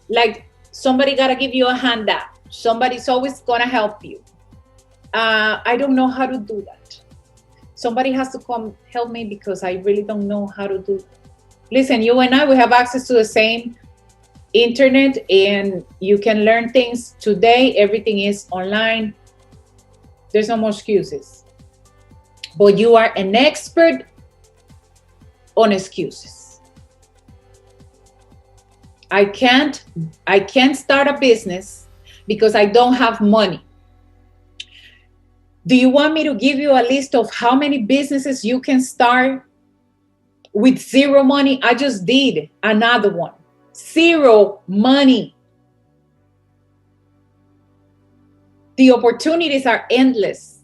Like somebody gotta give you a handout. Somebody's always gonna help you. I don't know how to do that. Somebody has to come help me because I really don't know how to do it. Listen, you and I, we have access to the same internet, and you can learn things today. Everything is online. There's no more excuses. But you are an expert on excuses. I can't start a business because I don't have money. Do you want me to give you a list of how many businesses you can start with zero money? I just did another one. Zero money. The opportunities are endless.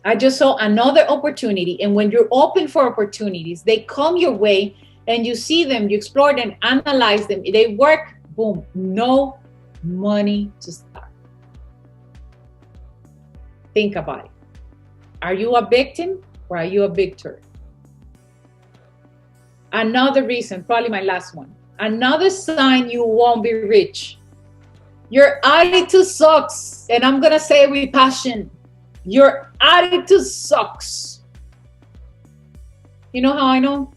I just saw another opportunity. And when you're open for opportunities, they come your way and you see them, you explore them, analyze them. They work, boom, no money to start. Think about it. Are you a victim or are you a victor? Another reason, probably my last one. Another sign you won't be rich. Your attitude sucks. And I'm going to say it with passion. Your attitude sucks. You know how I know?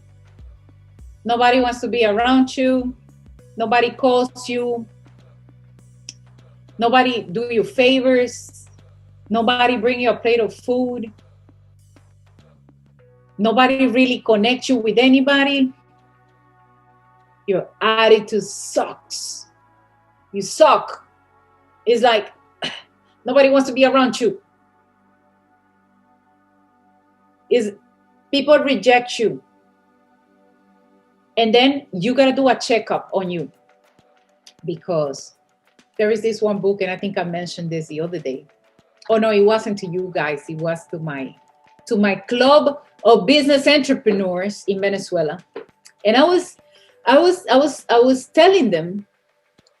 Nobody wants to be around you. Nobody calls you. Nobody do you favors. Nobody bring you a plate of food. Nobody really connects you with anybody. Your attitude sucks. You suck. It's like nobody wants to be around you. Is people reject you. And then you got to do a checkup on you, because there is this one book, and I think I mentioned this the other day. Oh no, it wasn't to you guys. It was to my club of business entrepreneurs in Venezuela. And I was telling them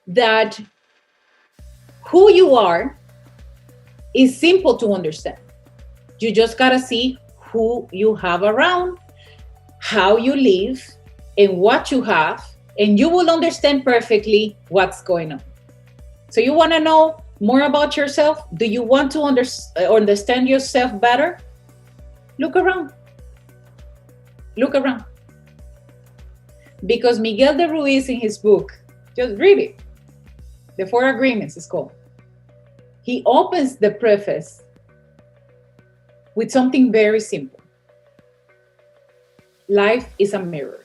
that who you are is simple to understand. You just got to see who you have around, how you live, and what you have, and you will understand perfectly what's going on. So you want to know more about yourself? Do you want to understand yourself better? Look around. Look around. Because Miguel de Ruiz, in his book, just read it. The Four Agreements is called. He opens the preface with something very simple. Life is a mirror.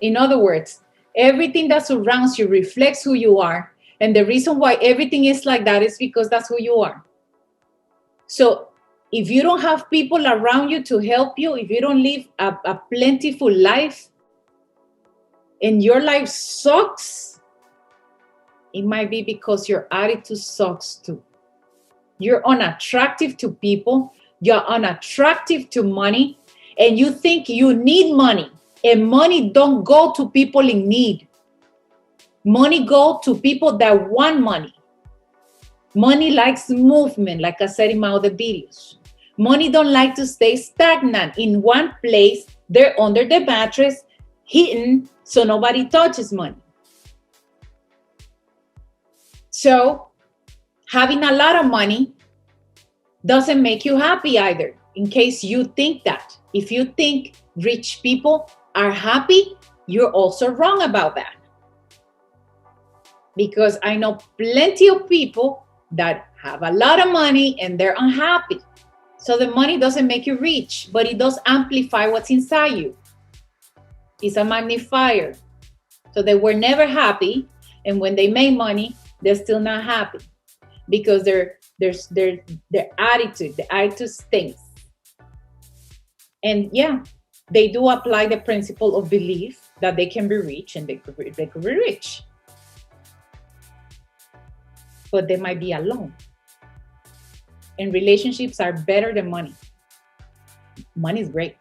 In other words, everything that surrounds you reflects who you are. And the reason why everything is like that is because that's who you are. So if you don't have people around you to help you, if you don't live a plentiful life, and your life sucks, it might be because your attitude sucks too. You're unattractive to people. You're unattractive to money. And you think you need money. And money don't go to people in need. Money go to people that want money. Money likes movement, like I said in my other videos. Money don't like to stay stagnant in one place. They're under the mattress, hidden, so nobody touches money. So having a lot of money doesn't make you happy either. In case you think that. If you think rich people are happy, you're also wrong about that. Because I know plenty of people that have a lot of money and they're unhappy. So the money doesn't make you rich, but it does amplify what's inside you. It's a magnifier. So they were never happy, and when they make money, they're still not happy because their attitude, the attitude stinks. And yeah, they do apply the principle of belief that they can be rich and they could be rich. But they might be alone. And relationships are better than money. Money is great,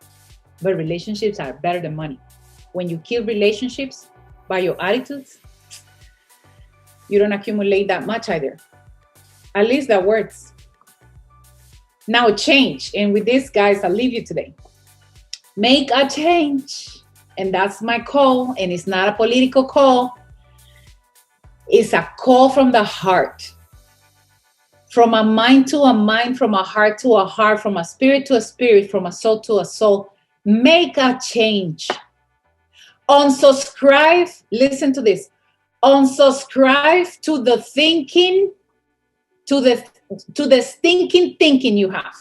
but relationships are better than money. When you kill relationships by your attitudes, you don't accumulate that much either. At least that works. Now change. And with this, guys, I'll leave you today. Make a change. And that's my call. And it's not a political call. It's a call from the heart. From a mind to a mind, from a heart to a heart, from a spirit to a spirit, from a soul to a soul. Make a change. Unsubscribe. Listen to this. Unsubscribe to the thinking, to the stinking thinking you have.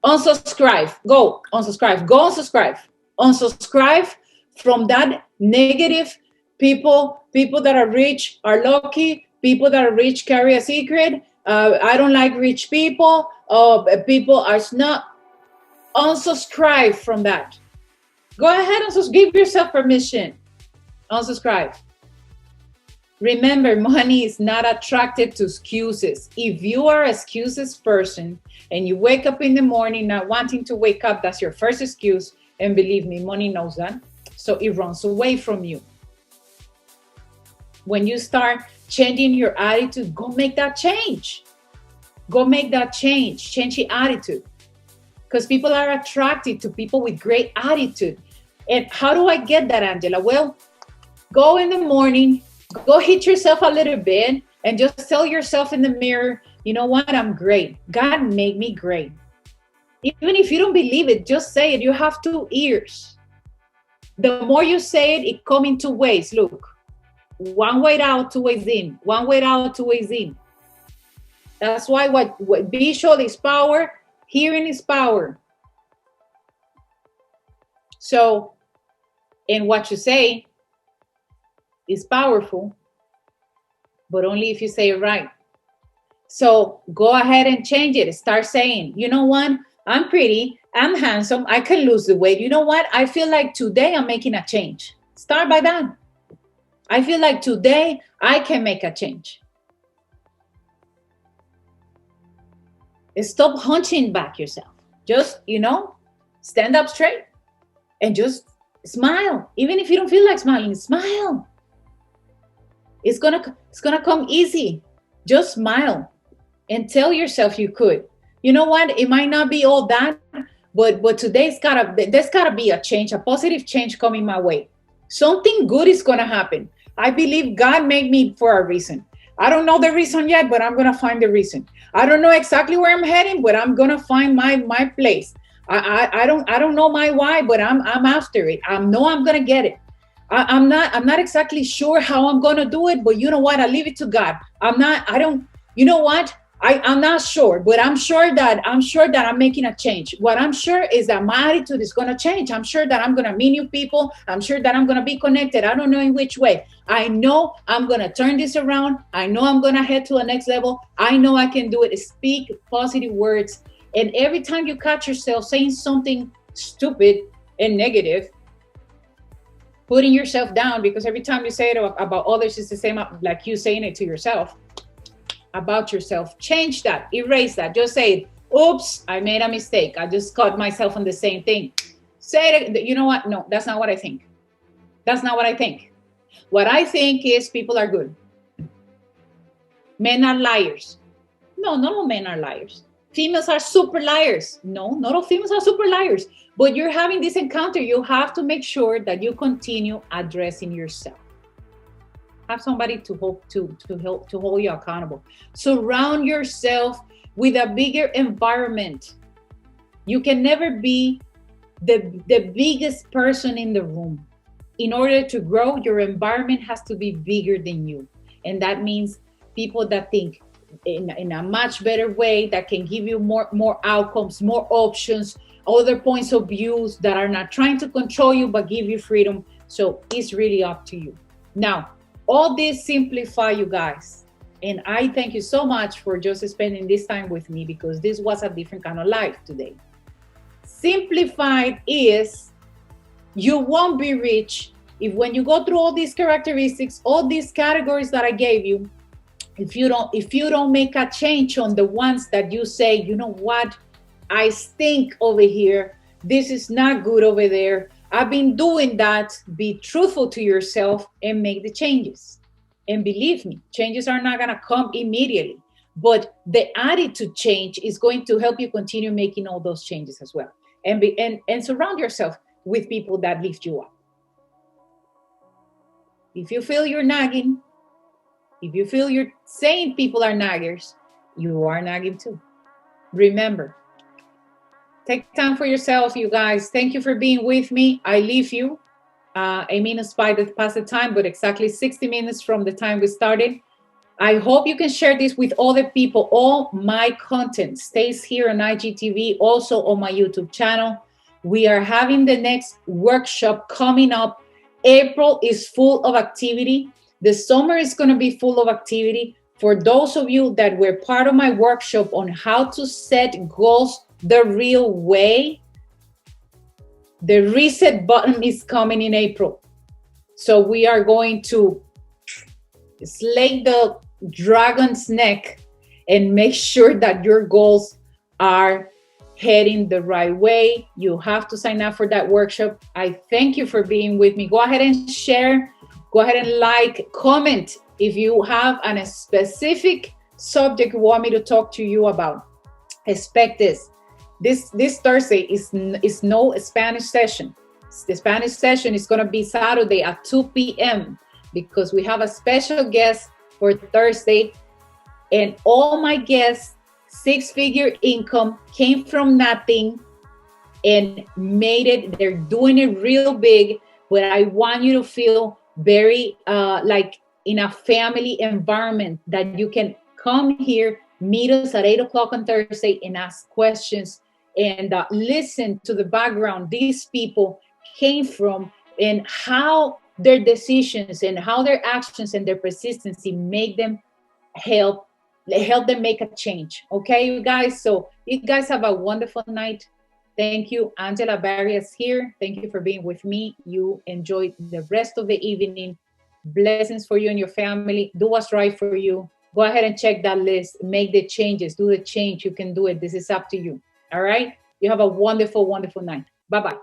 Unsubscribe. Go unsubscribe. Go unsubscribe. Unsubscribe from that negative people that are rich are lucky. People that are rich carry a secret. I don't like rich people. People are not. Unsubscribe from that. Go ahead and give yourself permission. Unsubscribe. Remember, money is not attracted to excuses. If you are an excuses person and you wake up in the morning not wanting to wake up, that's your first excuse. And believe me, money knows that. So it runs away from you. When you start changing your attitude, go make that change. Go make that change. Change your attitude. Because people are attracted to people with great attitude. And how do I get that, Angela? Well, go in the morning, go hit yourself a little bit and just tell yourself in the mirror, you know what? I'm great. God made me great. Even if you don't believe it, just say it. You have 2 ears. The more you say it, it comes in 2 ways. Look, 1 way out, 2 ways in. 1 way out, 2 ways in. That's why what visual is power, hearing is power. So, and what you say is powerful, but only if you say it right. So go ahead and change it. Start saying, you know what? I'm pretty, I'm handsome, I can lose the weight. You know what? I feel like today I'm making a change. Start by that. I feel like today I can make a change. Stop hunching back yourself. Just, stand up straight and just smile. Even if you don't feel like smiling, smile. It's gonna come easy. Just smile and tell yourself you could. You know what? It might not be all that, but there's gotta be a change, a positive change coming my way. Something good is gonna happen. I believe God made me for a reason. I don't know the reason yet, but I'm gonna find the reason. I don't know exactly where I'm heading, but I'm gonna find my place. I don't know my why, but I'm after it. I know I'm gonna get it. I'm not exactly sure how I'm gonna do it, but you know what? I leave it to God. You know what? I'm not sure, but I'm sure that I'm making a change. What I'm sure is that my attitude is gonna change. I'm sure that I'm gonna meet new people. I'm sure that I'm gonna be connected. I don't know in which way. I know I'm gonna turn this around. I know I'm gonna head to the next level. I know I can do it. Speak positive words. And every time you catch yourself saying something stupid and negative, putting yourself down, because every time you say it about others, it's the same like you saying it to yourself. About yourself, change that, erase that. Just say, oops, I made a mistake. I just caught myself on the same thing. Say it. You know what? No, that's not what I think. That's not what I think. What I think is people are good. Men are liars. No, not all men are liars. Females are super liars. No, not all females are super liars. But you're having this encounter. You have to make sure that you continue addressing yourself. Have somebody to hold you accountable. Surround yourself with a bigger environment. You can never be the biggest person in the room. In order to grow, your environment has to be bigger than you. And that means people that think in a much better way, that can give you more outcomes, more options, other points of views, that are not trying to control you but give you freedom. So it's really up to you. Now, all this simplify, you guys. And I thank you so much for just spending this time with me, because this was a different kind of life today. Simplified is, you won't be rich if, when you go through all these characteristics, all these categories that I gave you, if you don't make a change on the ones that you say, you know what, I stink over here, this is not good over there, I've been doing that. Be truthful to yourself and make the changes. And believe me, changes are not going to come immediately, but the attitude change is going to help you continue making all those changes as well. And surround yourself with people that lift you up. If you feel you're nagging, if you feel you're saying people are naggers, you are nagging too. Remember, take time for yourself, you guys. Thank you for being with me. I leave you a minute past the time, but exactly 60 minutes from the time we started. I hope you can share this with other people. All my content stays here on IGTV, also on my YouTube channel. We are having the next workshop coming up. April is full of activity. The summer is going to be full of activity. For those of you that were part of my workshop on how to set goals the real way, the reset button is coming in April. So we are going to slay the dragon's neck and make sure that your goals are heading the right way. You have to sign up for that workshop. I thank you for being with me. Go ahead and share. Go ahead and like, comment if you have a specific subject you want me to talk to you about. Expect this. This Thursday is no Spanish session. The Spanish session is going to be Saturday at 2 p.m. because we have a special guest for Thursday. And all my guests, six-figure income, came from nothing and made it. They're doing it real big. But I want you to feel very like in a family environment, that you can come here, meet us at 8 o'clock on Thursday and ask questions and listen to the background these people came from, and how their decisions and how their actions and their persistency make them help them make a change. Okay, you guys? So you guys have a wonderful night. Thank you. Angela Barrios here. Thank you for being with me. You enjoy the rest of the evening. Blessings for you and your family. Do what's right for you. Go ahead and check that list. Make the changes. Do the change. You can do it. This is up to you. All right? You have a wonderful, wonderful night. Bye-bye.